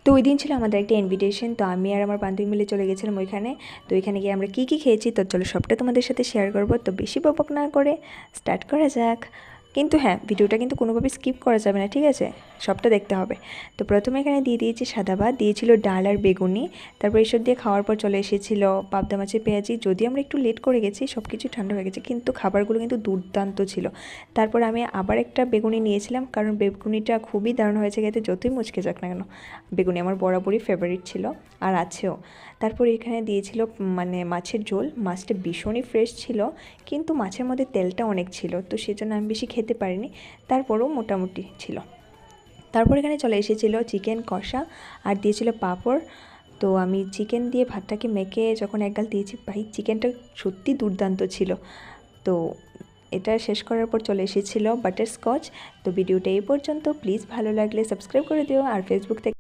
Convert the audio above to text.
তো ওই দিন ছিল আমাদের একটা ইনভিটেশন, তো আমি আর আমার বান্ধবী মিলে চলে গেছিলাম ওইখানে। তো ওইখানে গিয়ে আমরা কী কী খেয়েছি তো চলো সবটা তোমাদের সাথে শেয়ার করবো। তো বেশি বকবক না করে স্টার্ট করা যাক। কিন্তু হ্যাঁ, ভিডিওটা কিন্তু কোনোভাবে স্কিপ করা যাবে না, ঠিক আছে? সবটা দেখতে হবে। তো প্রথমে এখানে দিয়ে দিয়েছি সাদা ভাত, দিয়েছিল ডাল আর বেগুনি। তারপর এসব দিয়ে খাওয়ার পর চলে এসেছিল পাবদা মাছের পেঁয়াজি। যদি আমরা একটু লেট করে গেছি, সব কিছু ঠান্ডা হয়ে গেছে, কিন্তু খাবারগুলো কিন্তু দুর্দান্ত ছিল। তারপর আমি আবার একটা বেগুনি নিয়েছিলাম, কারণ বেগুনিটা খুবই দারুণ হয়েছে খেতে, যতই মুচকে যাক না কেন। বেগুনি আমার বরাবরই ফেভারিট ছিল আর আছেও। তারপর এখানে দিয়েছিল মানে মাছের ঝোল। মাছটা ভীষণই ফ্রেশ ছিল, কিন্তু মাছের মধ্যে তেলটা অনেক ছিল, তো সেজন্য আমি বেশি খেতে পারিনি। তারপরও মোটামুটি ছিল। তারপর এখানে চলে এসেছিল চিকেন কষা আর দিয়েছিল পাঁপড়। তো আমি চিকেন দিয়ে ভাতটাকে মেখে যখন একগাল দিয়েছি, ভাই চিকেনটা সত্যি দুর্দান্ত ছিল। তো এটা শেষ করার পর চলে এসেছিল বাটারস্কচ। তো ভিডিওটা এই পর্যন্ত। প্লিজ ভালো লাগলে সাবস্ক্রাইব করে দিও, আর ফেসবুক থেকে